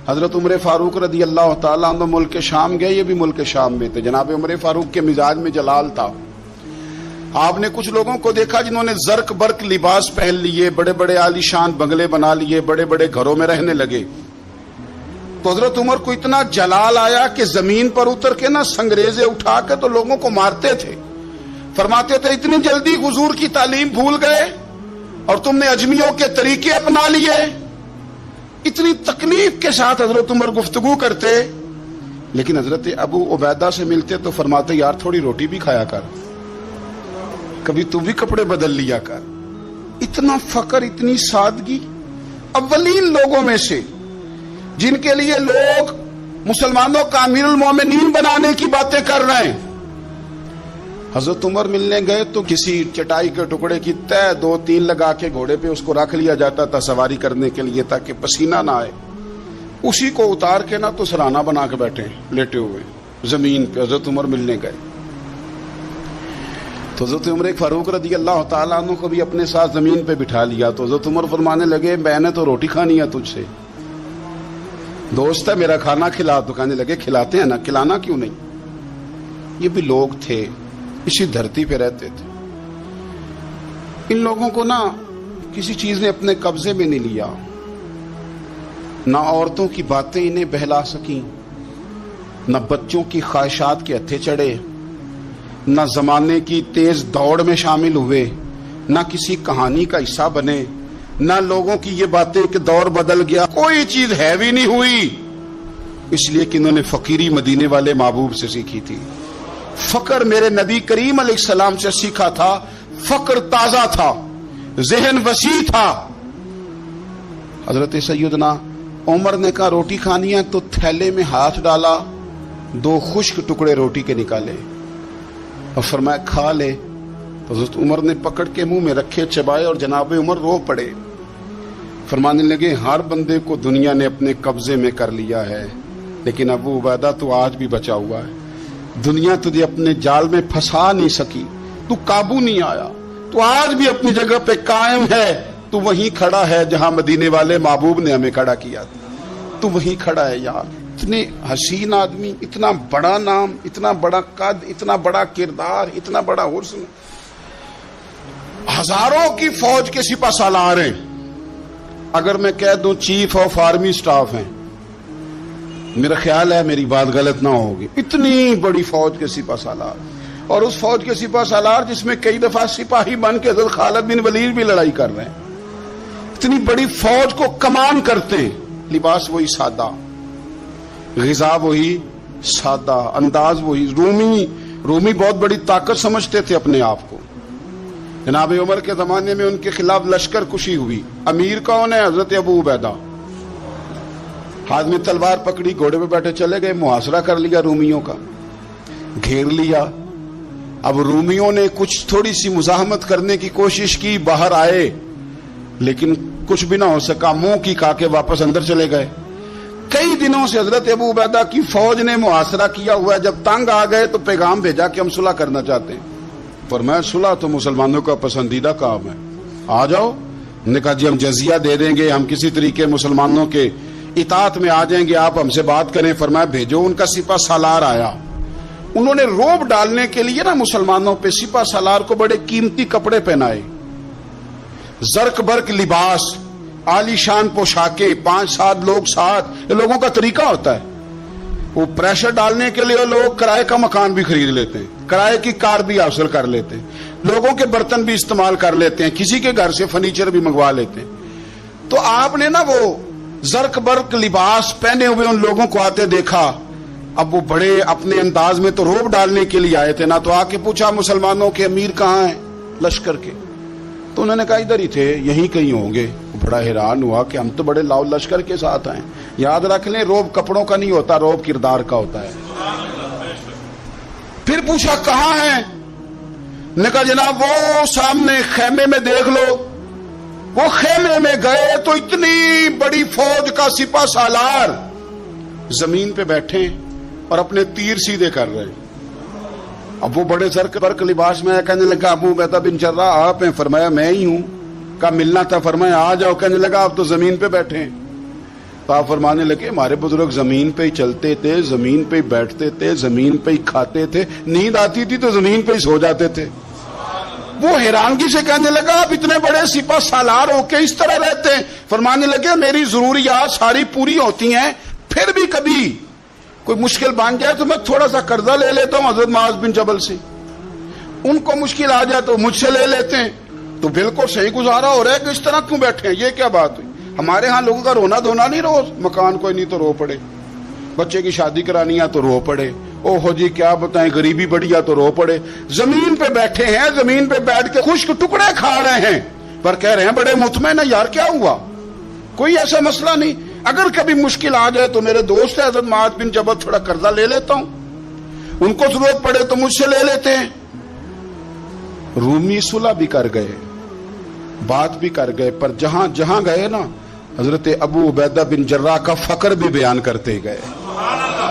حضرت عمر فاروق رضی اللہ تعالیٰ عنہ ملک شام گئے، یہ بھی ملک شام میں تھے. جناب عمر فاروق کے مزاج میں جلال تھا. آپ نے کچھ لوگوں کو دیکھا جنہوں نے زرق برق لباس پہن لیے، بڑے بڑے عالی شان بنگلے بنا لیے، بڑے بڑے گھروں میں رہنے لگے. تو حضرت عمر کو اتنا جلال آیا کہ زمین پر اتر کے نا سنگریزے اٹھا کے تو لوگوں کو مارتے تھے. فرماتے تھے اتنی جلدی حضور کی تعلیم بھول گئے اور تم نے اجمیوں کے طریقے اپنا لیے. اتنی تکلیف کے ساتھ حضرت عمر گفتگو کرتے، لیکن حضرت ابو عبیدہ سے ملتے تو فرماتے یار تھوڑی روٹی بھی کھایا کر، کبھی تو بھی کپڑے بدل لیا کر. اتنا فقر، اتنی سادگی. اولین لوگوں میں سے جن کے لیے لوگ مسلمانوں کا امیر المومنین بنانے کی باتیں کر رہے ہیں. حضرت عمر ملنے گئے تو کسی چٹائی کے ٹکڑے کی تہ 2-3 لگا کے گھوڑے پہ اس کو رکھ لیا جاتا تھا سواری کرنے کے لیے تاکہ پسینہ نہ آئے. اسی کو اتار کے نا تو سرانہ بنا کے بیٹھے لیٹے ہوئے زمین پہ. حضرت عمر ملنے گئے تو حضرت عمر فاروق رضی اللہ تعالیٰ عنہ کو بھی اپنے ساتھ زمین پہ بٹھا لیا. تو حضرت عمر فرمانے لگے میں نے تو روٹی کھانی ہے تجھ سے، دوست ہے میرا، کھانا کھلا. تو کہنے لگے کھلاتے ہیں نا، کھلانا کیوں نہیں. یہ بھی لوگ تھے، اسی دھرتی پہ رہتے تھے. ان لوگوں کو نا کسی چیز نے اپنے قبضے میں نہیں لیا، نہ عورتوں کی باتیں انہیں بہلا سکیں، نہ بچوں کی خواہشات کے ہتھے چڑھے، نہ زمانے کی تیز دوڑ میں شامل ہوئے، نہ کسی کہانی کا حصہ بنے، نہ لوگوں کی یہ باتیں کہ دور بدل گیا. کوئی چیز ہیوی نہیں ہوئی، اس لیے کہ انہوں نے فقیری مدینے والے محبوب سے سیکھی تھی. فقر میرے نبی کریم علیہ السلام سے سیکھا تھا. فقر تازہ تھا، ذہن وسیع تھا. حضرت سیدنا عمر نے کہا روٹی کھانی ہے تو تھیلے میں ہاتھ ڈالا، 2 خشک ٹکڑے روٹی کے نکالے اور فرمایا کھا لے. تو حضرت عمر نے پکڑ کے منہ میں رکھے، چبائے اور جناب عمر رو پڑے. فرمانے لگے ہر بندے کو دنیا نے اپنے قبضے میں کر لیا ہے، لیکن ابو عبیدہ تو آج بھی بچا ہوا ہے. دنیا تجھے اپنے جال میں پھنسا نہیں سکی، تو قابو نہیں آیا، تو آج بھی اپنی جگہ پہ قائم ہے. تو وہیں کھڑا ہے جہاں مدینے والے محبوب نے ہمیں کھڑا کیا تھا. تو وہیں کھڑا ہے یار. اتنے حسین آدمی، اتنا بڑا نام، اتنا بڑا قد، اتنا بڑا کردار، اتنا بڑا حسن. ہزاروں کی فوج کے سپہ سالار ہیں. اگر میں کہہ دوں چیف آف آرمی سٹاف ہیں، میرا خیال ہے میری بات غلط نہ ہوگی. اتنی بڑی فوج کے سپہ سالار، اور اس فوج کے سپہ سالار جس میں کئی دفعہ سپاہی بن کے حضرت خالد بن ولید بھی لڑائی کر رہے ہیں. اتنی بڑی فوج کو کمان کرتے ہیں. لباس وہی سادہ، غذا وہی سادہ، انداز وہی. رومی بہت بڑی طاقت سمجھتے تھے اپنے آپ کو. جناب عمر کے زمانے میں ان کے خلاف لشکر کشی ہوئی. امیر کون ہے؟ حضرت ابو عبیدہ. ہاتھ میں تلوار پکڑی، گھوڑے پہ بیٹھے چلے گئے، محاصرہ کر لیا رومیوں کا، گھیر لیا. اب رومیوں نے کچھ تھوڑی سی مزاحمت کرنے کی کوشش کی، باہر آئے لیکن کچھ بھی نہ ہو سکا. منہ کی کھا کے واپس اندر چلے گئے. کئی دنوں سے حضرت ابو عبیدہ کی فوج نے محاصرہ کیا ہوا ہے. جب تنگ آ گئے تو پیغام بھیجا کہ ہم صلح کرنا چاہتے ہیں. فرمایا صلح تو مسلمانوں کا پسندیدہ کام ہے، آ جاؤ. نے کہا جی ہم جزیہ دے دیں گے، ہم کسی طریقے مسلمانوں کے اطاعت میں آ جائیں گے، آپ ہم سے بات کریں. فرمایا بھیجو. ان کا سپہ سالار آیا. انہوں نے روب ڈالنے کے لیے نا مسلمانوں پہ سپہ سالار کو بڑے قیمتی کپڑے پہنائے، زرق برق لباس، عالی شان پوشاکیں، 5-7 لوگ ساتھ. یہ لوگوں کا طریقہ ہوتا ہے. وہ پریشر ڈالنے کے لیے لوگ کرائے کا مکان بھی خرید لیتے ہیں، کرائے کی کار بھی حاصل کر لیتے ہیں، لوگوں کے برتن بھی استعمال کر لیتے ہیں، کسی کے گھر سے فرنیچر بھی منگوا لیتے ہیں. تو آپ نے نا وہ زرق برق لباس پہنے ہوئے ان لوگوں کو آتے دیکھا. اب وہ بڑے اپنے انداز میں تو روب ڈالنے کے لیے آئے تھے نا. تو آ کے پوچھا مسلمانوں کے امیر کہاں ہیں لشکر کے؟ تو انہوں نے کہا ادھر ہی تھے، یہیں کہیں ہوں گے. بڑا حیران ہوا کہ ہم تو بڑے لاؤ لشکر کے ساتھ آئے. یاد رکھ لیں روب کپڑوں کا نہیں ہوتا، روب کردار کا ہوتا ہے. پھر پوچھا کہاں ہیں؟ نے کہا جناب وہ سامنے خیمے میں دیکھ لو. وہ خیمے میں گئے تو اتنی بڑی فوج کا سپہ سالار زمین پہ بیٹھے اور اپنے تیر سیدھے کر رہے ہیں. اب وہ بڑے زرق برق لباس میں کہنے لگا ابو عبیدہ بن جراح آپ ہیں؟ فرمایا میں ہی ہوں. کہا ملنا تھا؟ فرمایا آ جاؤ. کہنے لگا آپ تو زمین پہ بیٹھے ہیں. آپ فرمانے لگے ہمارے بزرگ زمین پہ ہی چلتے تھے، زمین پہ ہی بیٹھتے تھے، زمین پہ ہی کھاتے تھے، نیند آتی تھی تو زمین پہ ہی سو جاتے تھے۔ وہ حیرانگی سے کہنے لگا آپ اتنے بڑے سپہ سالار ہو کے اس طرح رہتے ہیں؟ فرمانے لگے میری ضروریات ساری پوری ہوتی ہیں، پھر بھی کبھی کوئی مشکل بن جائے تو میں تھوڑا سا قرضہ لے لیتا ہوں حضرت معاذ بن جبل سے، ان کو مشکل آ جائے تو مجھ سے لے لیتے ہیں۔ تو بالکل صحیح گزارا ہو رہا ہے کہ اس طرح کیوں بیٹھے ہیں، یہ کیا بات ہوئی؟ ہمارے ہاں لوگوں کا رونا دھونا نہیں، روز مکان کوئی نہیں تو رو پڑے، بچے کی شادی کرانی ہے تو رو پڑے، او ہو جی کیا بتائیں غریبی بڑھی ہے تو رو پڑے۔ زمین پہ بیٹھے ہیں، زمین پہ بیٹھ کے خشک ٹکڑے کھا رہے ہیں، پر کہہ رہے ہیں بڑے مطمئن ہیں یار کیا ہوا، کوئی ایسا مسئلہ نہیں، اگر کبھی مشکل آ جائے تو میرے دوست ہے حضرت معاذ بن جبل تھوڑا قرضہ لے لیتا ہوں، ان کو ضرورت پڑے تو مجھ سے لے لیتے ہیں۔ رومی صلح بھی کر گئے، بات بھی کر گئے، پر جہاں جہاں گئے نا حضرت ابو عبیدہ بن جراح کا فقر بھی بیان کرتے گئے۔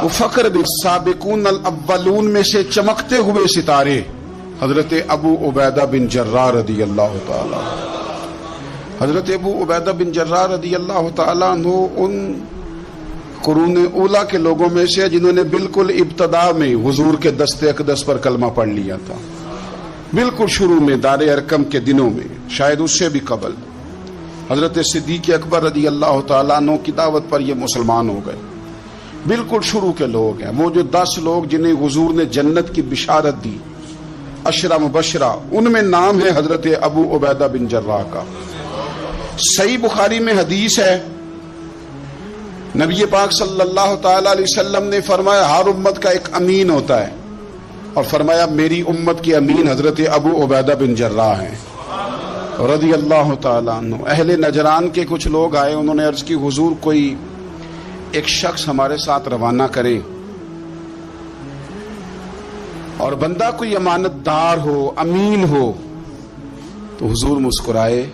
وہ فقر بھی سابقون الاولون میں سے چمکتے ہوئے ستارے حضرت ابو عبیدہ بن جراح رضی اللہ تعالی، حضرت ابو عبیدہ بن جراح رضی اللہ تعالیٰ عنہ ان قرون اولا کے لوگوں میں سے جنہوں نے بالکل ابتدا میں حضور کے دست اقدس پر کلمہ پڑھ لیا تھا، بالکل شروع میں دار ارقم کے دنوں میں، شاید اس سے بھی قبل حضرت صدیق اکبر رضی اللہ تعالیٰ عنہ کی دعوت پر یہ مسلمان ہو گئے، بالکل شروع کے لوگ ہیں، وہ جو 10 لوگ جنہیں حضور نے جنت کی بشارت دی، 10 مبشرہ، ان میں نام ہے حضرت ابو عبیدہ بن جراح کا۔ صحیح بخاری میں حدیث ہے، نبی پاک صلی اللہ تعالی علیہ وسلم نے فرمایا ہر امت کا ایک امین ہوتا ہے، اور فرمایا میری امت کے امین حضرت ابو عبیدہ بن جراح ہیں رضی اللہ تعالیٰ عنہ۔ اہل نجران کے کچھ لوگ آئے، انہوں نے عرض کی حضور کوئی ایک شخص ہمارے ساتھ روانہ کرے، اور بندہ کوئی امانت دار ہو، امین ہو۔ تو حضور مسکرائے،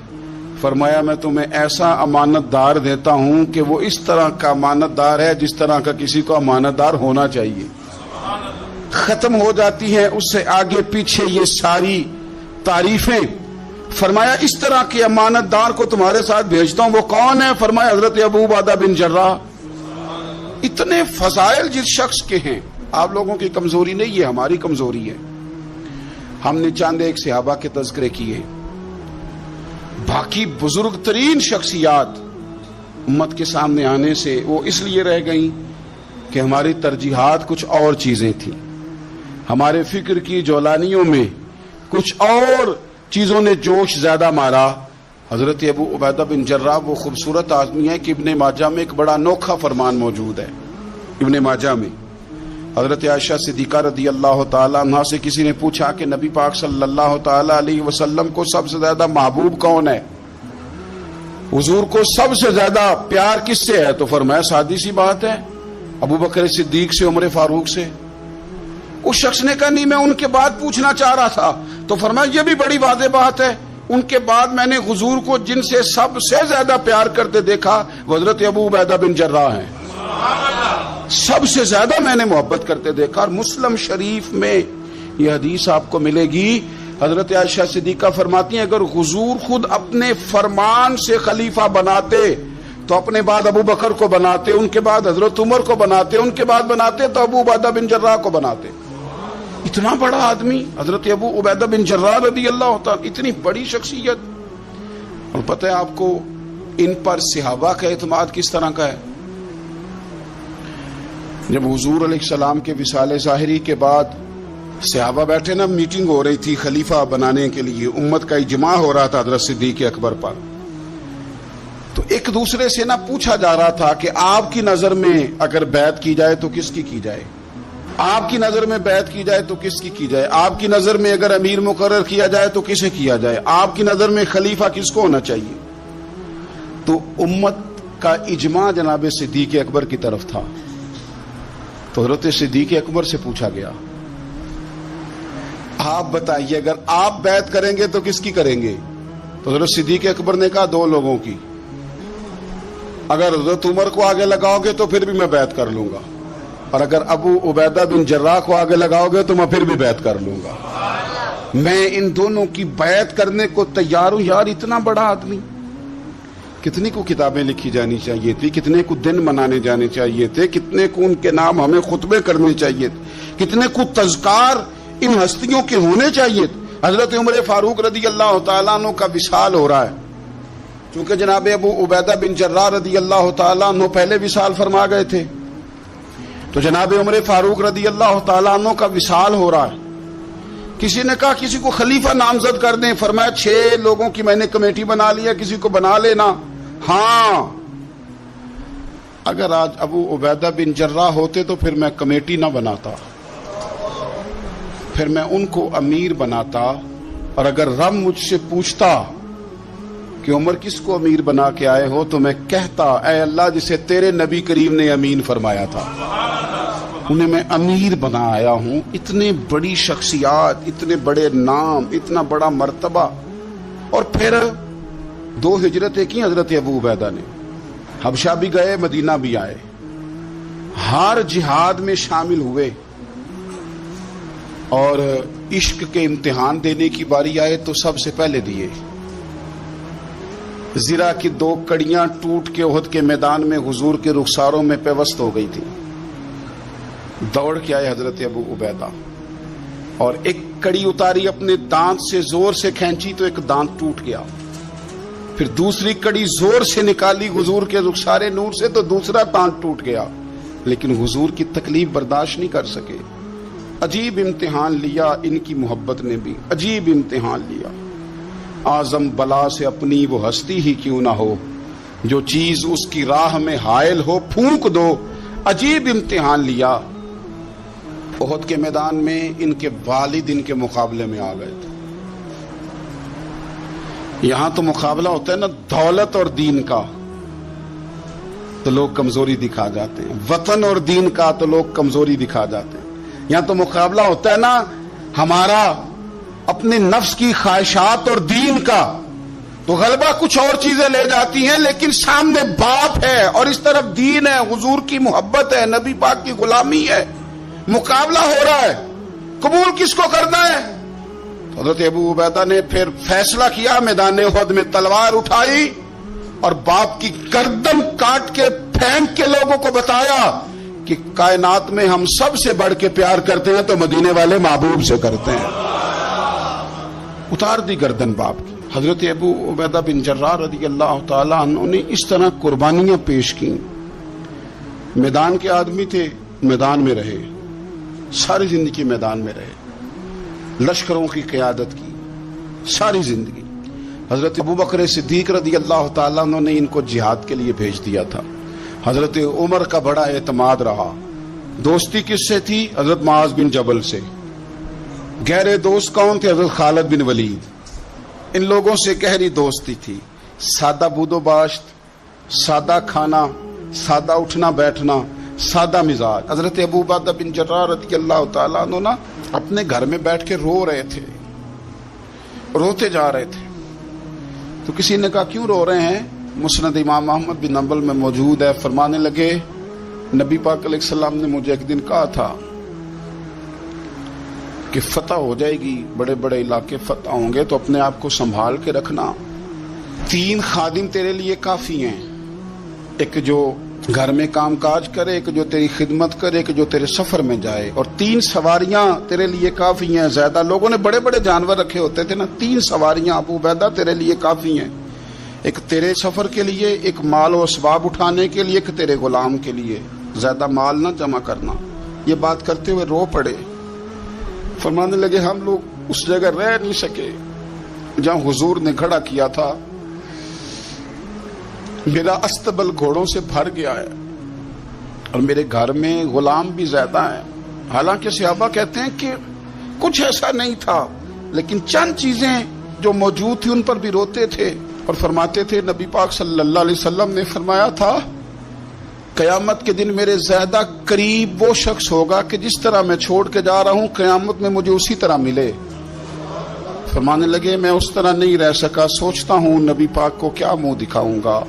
فرمایا میں تمہیں ایسا امانت دار دیتا ہوں کہ وہ اس طرح کا امانت دار ہے جس طرح کا کسی کو امانت دار ہونا چاہیے۔ ختم ہو جاتی ہیں اس سے آگے پیچھے یہ ساری تعریفیں۔ فرمایا اس طرح کے امانت دار کو تمہارے ساتھ بھیجتا ہوں، وہ کون ہے؟ فرمایا حضرت ابو عبیدہ بن جراح۔ اتنے فضائل جس شخص کے ہیں، آپ لوگوں کی کمزوری نہیں، یہ ہماری کمزوری ہے۔ ہم نے چاند ایک صحابہ کے تذکرے کیے، باقی بزرگ ترین شخصیات امت کے سامنے آنے سے وہ اس لیے رہ گئیں کہ ہماری ترجیحات کچھ اور چیزیں تھیں، ہمارے فکر کی جولانیوں میں کچھ اور چیزوں نے جوش زیادہ مارا۔ حضرت ابو عبیدہ بن جراح وہ خوبصورت آدمی ہے کہ ابن ماجہ میں ایک بڑا انوکھا فرمان موجود ہے۔ ابن ماجہ میں حضرت عائشہ صدیقہ رضی اللہ تعالیٰ عنہ سے کسی نے پوچھا کہ نبی پاک صلی اللہ تعالیٰ علیہ وسلم کو سب سے زیادہ محبوب کون ہے، حضور کو سب سے زیادہ پیار کس سے ہے؟ تو فرمایا سادی سی بات ہے، ابو بکر صدیق سے، عمر فاروق سے۔ اس شخص نے کہا نہیں میں ان کے بعد پوچھنا چاہ رہا تھا، تو فرمایا یہ بھی بڑی واضح بات ہے، ان کے بعد میں نے حضور کو جن سے سب سے زیادہ پیار کرتے دیکھا وہ حضرت ابو عبیدہ بن جراح ہیں، سب سے زیادہ میں نے محبت کرتے دیکھا۔ اور مسلم شریف میں یہ حدیث آپ کو ملے گی، حضرت عائشہ صدیقہ فرماتی ہیں اگر حضور خود اپنے فرمان سے خلیفہ بناتے تو اپنے بعد ابو بکر کو بناتے، ان کے بعد حضرت عمر کو بناتے، ان کے بعد بناتے تو ابو عبیدہ بن جراح کو بناتے۔ اتنا بڑا آدمی حضرت ابو عبیدہ بن جراح رضی اللہ تعالی، اتنی بڑی شخصیت۔ اور پتہ ہے آپ کو ان پر صحابہ کا اعتماد کس طرح کا ہے؟ جب حضور علیہ السلام کے وصال ظاہری کے بعد صحابہ بیٹھے نا، میٹنگ ہو رہی تھی خلیفہ بنانے کے لیے، امت کا اجماع ہو رہا تھا حضرت صدیق اکبر پر، تو ایک دوسرے سے نہ پوچھا جا رہا تھا کہ آپ کی نظر میں اگر بیعت کی جائے تو کس کی جائے، آپ کی نظر میں بیعت کی جائے تو کس کی جائے، آپ کی نظر میں اگر امیر مقرر کیا جائے تو کسے کیا جائے، آپ کی نظر میں خلیفہ کس کو ہونا چاہیے؟ تو امت کا اجماع جناب صدیق اکبر کی طرف تھا۔ تو حضرت صدیق اکبر سے پوچھا گیا آپ بتائیے اگر آپ بیعت کریں گے تو کس کی کریں گے؟ تو حضرت صدیق اکبر نے کہا 2 لوگوں کی، اگر حضرت عمر کو آگے لگاؤ گے تو پھر بھی میں بیعت کر لوں گا، اور اگر ابو عبیدہ بن جراح کو آگے لگاؤ گے تو میں پھر بھی بیعت کر لوں گا، میں ان دونوں کی بیعت کرنے کو تیار ہوں۔ یار اتنا بڑا آدمی کتنی کو کتابیں لکھی جانی چاہیے تھی, کتنے کو دن منانے جانے چاہیے تھے, کتنے کو ان کے نام ہمیں خطبے کرنے چاہیے تھے, کتنے کو تذکار ان ہستیوں کے ہونے چاہیے تھے. حضرت عمر فاروق رضی اللہ تعالیٰ عنہ کا وصال ہو رہا ہے. چونکہ جناب ابو عبیدہ بن جراح رضی اللہ تعالیٰ عنہ پہلے وصال فرما گئے تھے, تو جناب عمر فاروق رضی اللہ تعالیٰ عنہ کا وصال ہو رہا ہے. کسی نے کہا کسی کو خلیفہ نامزد کر دیں. فرمایا 6 لوگوں کی میں نے کمیٹی بنا لی ہے, کسی کو بنا لینا. ہاں, اگر آج ابو عبیدہ بن جراح ہوتے تو پھر میں کمیٹی نہ بناتا, پھر میں ان کو امیر بناتا. اور اگر رب مجھ سے پوچھتا کہ عمر کس کو امیر بنا کے آئے ہو, تو میں کہتا اے اللہ جسے تیرے نبی کریم نے امین فرمایا تھا, انہیں میں امیر بنا آیا ہوں. اتنے بڑی شخصیات, اتنے بڑے نام, اتنا بڑا مرتبہ. اور پھر 2 ہجرتیں کی حضرت ابو عبیدہ نے, حبشہ بھی گئے, مدینہ بھی آئے, ہر جہاد میں شامل ہوئے. اور عشق کے امتحان دینے کی باری آئے تو سب سے پہلے دیے. زرہ کی 2 کڑیاں ٹوٹ کے احد کے میدان میں حضور کے رخساروں میں پیوست ہو گئی تھی. دوڑ کے آئے حضرت ابو عبیدہ اور ایک کڑی اتاری, اپنے دانت سے زور سے کھینچی تو ایک دانت ٹوٹ گیا. پھر دوسری کڑی زور سے نکالی حضور کے رخسار نور سے تو دوسرا دانت ٹوٹ گیا. لیکن حضور کی تکلیف برداشت نہیں کر سکے. عجیب امتحان لیا ان کی محبت نے بھی, عجیب امتحان لیا. اعظم بلا سے اپنی وہ ہستی ہی کیوں نہ ہو, جو چیز اس کی راہ میں حائل ہو پھونک دو. عجیب امتحان لیا. احد کے میدان میں ان کے والد ان کے مقابلے میں آ گئے تھے. یہاں تو مقابلہ ہوتا ہے نا دولت اور دین کا, تو لوگ کمزوری دکھا جاتے ہیں. وطن اور دین کا تو لوگ کمزوری دکھا جاتے ہیں. یہاں تو مقابلہ ہوتا ہے نا ہمارا اپنے نفس کی خواہشات اور دین کا, تو غلبہ کچھ اور چیزیں لے جاتی ہیں, لیکن سامنے باپ ہے اور اس طرف دین ہے, حضور کی محبت ہے, نبی پاک کی غلامی ہے. مقابلہ ہو رہا ہے, قبول کس کو کرنا ہے. حضرت ابو عبیدہ نے پھر فیصلہ کیا, میدان احد میں تلوار اٹھائی اور باپ کی گردن کاٹ کے پھینک کے لوگوں کو بتایا کہ کائنات میں ہم سب سے بڑھ کے پیار کرتے ہیں تو مدینے والے محبوب سے کرتے ہیں. اتار دی گردن باپ کی. حضرت ابو عبیدہ بن جراح رضی اللہ تعالیٰ عنہ نے اس طرح قربانیاں پیش کی. میدان کے آدمی تھے, میدان میں رہے, ساری زندگی میدان میں رہے, لشکروں کی قیادت کی ساری زندگی. حضرت ابوبکر صدیق رضی اللہ تعالیٰ عنہ نے ان کو جہاد کے لیے بھیج دیا تھا. حضرت عمر کا بڑا اعتماد رہا. دوستی کس سے تھی؟ حضرت معاذ بن جبل سے. گہرے دوست کون تھے؟ حضرت خالد بن ولید. ان لوگوں سے گہری دوستی تھی. سادہ بود و باشت, سادہ کھانا, سادہ اٹھنا بیٹھنا, سادہ مزاج. حضرت ابو عبیدہ بن جراح رضی اللہ تعالیٰ عنہ نا اپنے گھر میں بیٹھ کے رو رہے تھے, روتے جا رہے تھے. تو کسی نے کہا کیوں رو رہے ہیں؟ مسند امام احمد بن حنبل میں موجود ہے. فرمانے لگے نبی پاک علیہ السلام نے مجھے ایک دن کہا تھا کہ فتح ہو جائے گی, بڑے بڑے علاقے فتح ہوں گے, تو اپنے آپ کو سنبھال کے رکھنا. 3 خادم تیرے لیے کافی ہیں, ایک جو گھر میں کام کاج کرے, ایک جو تیری خدمت کرے, ایک جو تیرے سفر میں جائے, اور 3 سواریاں تیرے لیے کافی ہیں. زیادہ لوگوں نے بڑے بڑے جانور رکھے ہوتے تھے نا, 3 سواریاں ابو عبیدہ تیرے لیے کافی ہیں. ایک تیرے سفر کے لیے, ایک مال و اسباب اٹھانے کے لیے, ایک تیرے غلام کے لیے. زیادہ مال نہ جمع کرنا. یہ بات کرتے ہوئے رو پڑے. فرمانے لگے ہم لوگ اس جگہ رہ نہیں سکے جہاں حضور نے کھڑا کیا تھا. میرا استبل گھوڑوں سے بھر گیا ہے اور میرے گھر میں غلام بھی زیادہ ہیں. حالانکہ صحابہ کہتے ہیں کہ کچھ ایسا نہیں تھا, لیکن چند چیزیں جو موجود تھی ان پر بھی روتے تھے. اور فرماتے تھے نبی پاک صلی اللہ علیہ وسلم نے فرمایا تھا قیامت کے دن میرے زیادہ قریب وہ شخص ہوگا کہ جس طرح میں چھوڑ کے جا رہا ہوں قیامت میں مجھے اسی طرح ملے. فرمانے لگے میں اس طرح نہیں رہ سکا, سوچتا ہوں نبی پاک کو کیا منہ دکھاؤں گا,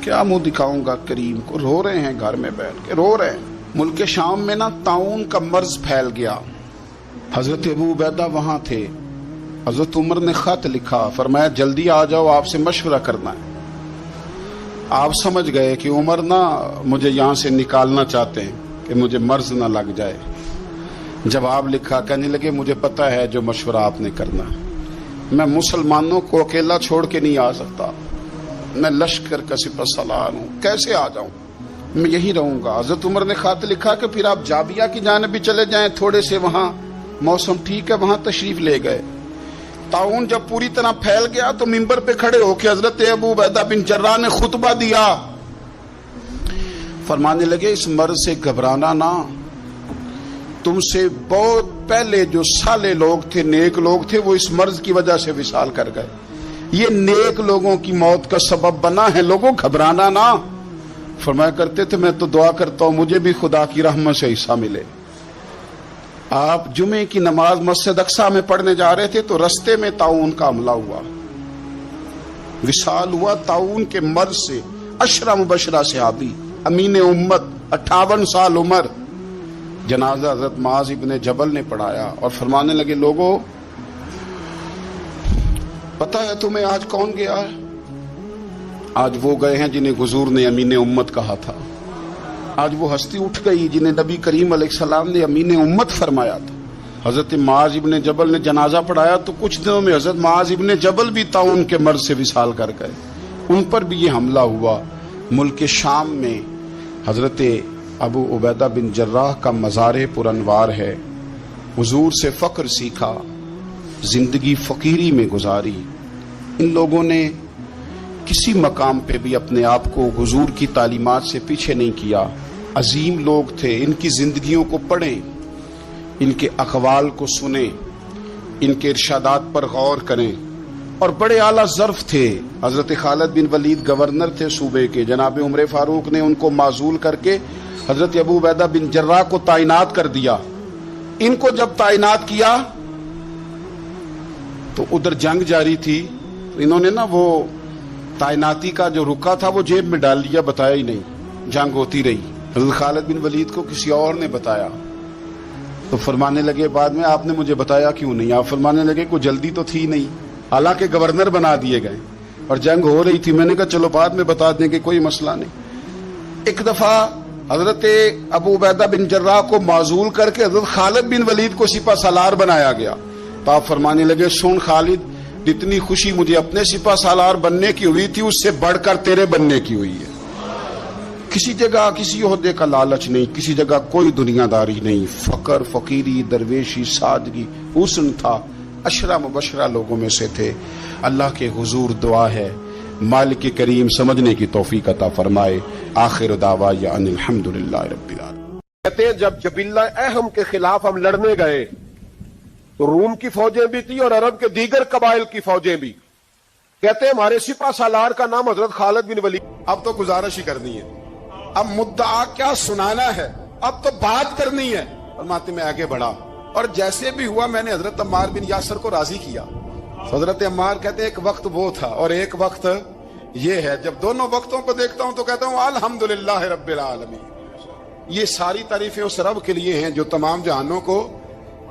کیا منہ دکھاؤں گا کریم کو. رو رہے ہیں, گھر میں بیٹھ کے رو رہے ہیں. ملک شام میں نا طاعون کا مرض پھیل گیا. حضرت ابو عبیدہ وہاں تھے. حضرت عمر نے خط لکھا, فرمایا جلدی آ جاؤ, آپ سے مشورہ کرنا ہے. آپ سمجھ گئے کہ عمر نا مجھے یہاں سے نکالنا چاہتے ہیں کہ مجھے مرض نہ لگ جائے. جواب لکھا, کہنے لگے مجھے پتا ہے جو مشورہ آپ نے کرنا, میں مسلمانوں کو اکیلا چھوڑ کے نہیں آ سکتا, میں لشکر کا سپہ سالار ہوں, کیسے آ جاؤں, میں یہی رہوں گا. حضرت عمر نے خط لکھا کہ پھر آپ جابیہ کی جانب بھی چلے جائیں, تھوڑے سے وہاں موسم ٹھیک ہے, وہاں تشریف لے گئے. طاعون جب پوری طرح پھیل گیا تو منبر پہ کھڑے ہو کے حضرت ابو عبیدہ بن جراح نے خطبہ دیا. فرمانے لگے اس مرض سے گھبرانا نہ, تم سے بہت پہلے جو صالح لوگ تھے, نیک لوگ تھے, وہ اس مرض کی وجہ سے وصال کر گئے. یہ نیک لوگوں کی موت کا سبب بنا ہے, لوگوں گھبرانا نہ. فرمایا کرتے تھے میں تو دعا کرتا ہوں مجھے بھی خدا کی رحمت سے حصہ ملے. آپ جمعے کی نماز مسجد اقصی میں پڑھنے جا رہے تھے تو رستے میں طاعون کا حملہ ہوا, وصال ہوا طاعون کے مرض سے. عشرہ مبشرہ صحابی, امین امت, 58 سال عمر. جنازہ حضرت معاذ ابن جبل نے پڑھایا اور فرمانے لگے لوگوں پتہ ہے تمہیں آج کون گیا ہے؟ آج وہ گئے ہیں جنہیں حضور نے امین امت کہا تھا. آج وہ ہستی اٹھ گئی جنہیں نبی کریم علیہ السلام نے امین امت فرمایا تھا. حضرت معاذ ابن جبل نے جنازہ پڑھایا تو کچھ دنوں میں حضرت معاذ ابن جبل بھی طاعون کے مرض سے وصال کر گئے. ان پر بھی یہ حملہ ہوا. ملک شام میں حضرت ابو عبیدہ بن جراح کا مزار پرانوار ہے. حضور سے فقر سیکھا, زندگی فقیری میں گزاری. ان لوگوں نے کسی مقام پہ بھی اپنے آپ کو حضور کی تعلیمات سے پیچھے نہیں کیا. عظیم لوگ تھے, ان کی زندگیوں کو پڑھیں, ان کے اقوال کو سنیں, ان کے ارشادات پر غور کریں. اور بڑے اعلیٰ ظرف تھے. حضرت خالد بن ولید گورنر تھے صوبے کے, جناب عمر فاروق نے ان کو معزول کر کے حضرت ابو عبیدہ بن جراح کو تعینات کر دیا. ان کو جب تعینات کیا تو ادھر جنگ جاری تھی, انہوں نے نا وہ تعیناتی کا جو رکا تھا وہ جیب میں ڈال لیا, بتایا ہی نہیں. جنگ ہوتی رہی. حضرت خالد بن ولید کو کسی اور نے بتایا تو فرمانے لگے بعد میں آپ نے مجھے بتایا کیوں نہیں؟ آپ فرمانے لگے کوئی جلدی تو تھی نہیں, حالانکہ گورنر بنا دیے گئے اور جنگ ہو رہی تھی. میں نے کہا چلو بعد میں بتا دیں گے, کوئی مسئلہ نہیں. ایک دفعہ حضرت ابو عبیدہ بن جراح کو معزول کر کے حضرت خالد بن ولید کو سپہ سالار بنایا گیا. تو آپ فرمانے لگے سن خالد, جتنی خوشی مجھے اپنے سپہ سالار بننے کی ہوئی تھی اس سے بڑھ کر تیرے بننے کی ہوئی ہے. کسی جگہ کسی عہدے کا لالچ نہیں, کسی جگہ کوئی دنیا داری نہیں. فقر, فقیری, درویشی, سادگی, حسن تھا. عشرہ مبشرہ لوگوں میں سے تھے. اللہ کے حضور دعا ہے مالک کریم سمجھنے کی توفیق عطا فرمائے. آخر دعوانا ان الحمدللہ رب العالمین. کہتے ہیں جب جبلہ اہم کے خلاف ہم لڑنے گئے تو روم کی فوجیں بھی تھی اور عرب کے دیگر قبائل کی فوجیں بھی. کہتے ہیں ہمارے سپہ سالار کا نام حضرت خالد بن ولید. اب تو گزارش ہی کرنی ہے, اب مدعا کیا سنانا ہے, اب تو بات کرنی ہے. فرماتے میں آگے بڑھا اور جیسے بھی ہوا میں نے حضرت عمار بن یاسر کو راضی کیا. حضرت عمار کہتے ہیں ایک وقت وہ تھا اور ایک وقت یہ ہے. جب دونوں وقتوں کو دیکھتا ہوں تو کہتا ہوں الحمدللہ رب العالمین. یہ ساری تعریفیں اس رب کے لیے ہیں جو تمام جہانوں کو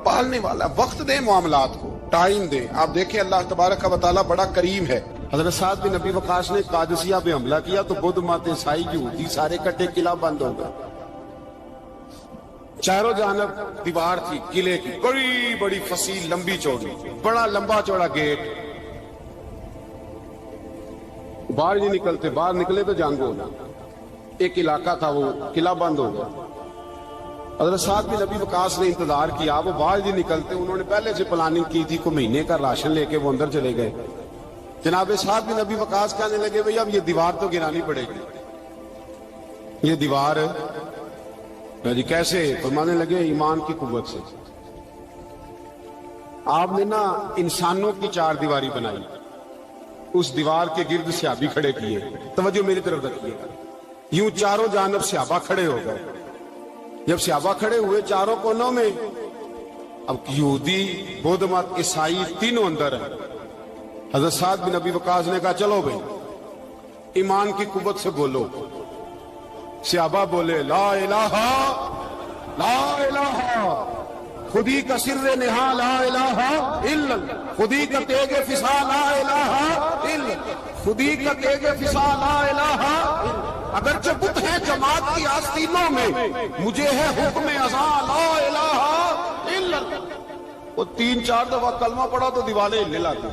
پالنے والا. وقت دیں معاملات کو, ٹائم دیں. آپ دیکھیں اللہ تبارک و تعالیٰ بڑا کریم ہے. حضرت سعد بن ابی وقاص نے قادسیہ پہ حملہ کیا تو بدھ مت عیسائی یہودی سارے کٹے, قلعہ بند ہو گئے. چاروں جانب دیوار تھی قلعے کی, بڑی بڑی فصیل, لمبی چوڑی, بڑا لمبا چوڑا گیٹ. باہر نہیں نکلتے, باہر نکلے تو جنگ ہونا. ایک علاقہ تھا وہ قلعہ بند ہو گیا. حضرت سعد بن ابی وقاص نے انتظار کیا, وہ باہر نہیں نکلتے. انہوں نے پہلے سے پلاننگ کی تھی, کوئی مہینے کا راشن لے کے وہ اندر چلے گئے. جناب سعد بن ابی وقاص کہنے لگے بھئی اب یہ دیوار تو گرانی پڑے گی. یہ دیوار جی کیسے؟ فرمانے لگے ایمان کی قوت سے. آپ نے نا انسانوں کی چار دیواری بنائی, اس دیوار کے گرد صحابی کھڑے کیے. توجہ میری طرف رکھیے گا. یوں چاروں جانب صحابہ کھڑے ہو گئے. جب صحابہ کھڑے ہوئے چاروں کونوں میں, اب یہودی, بدھ مت, عیسائی تینوں اندر ہیں. حضرت سعد بن ابی وقاص نے کہا چلو بھائی ایمان کی قوت سے بولو. صحابہ بولے لا الہ لا الہ خودی کا سر نہا لا الہ الا, خودی کا تیغ فسا لا الہ الا. خودی کا دے گے فسا لا الہ، اگرچہ بت ہے جماعت کی آستینوں میں، مجھے ہے حکم ازاں لا الہ الا اللہ۔ وہ 3-4 دفعہ کلمہ پڑھا تو دیوالے ہلنے لگے۔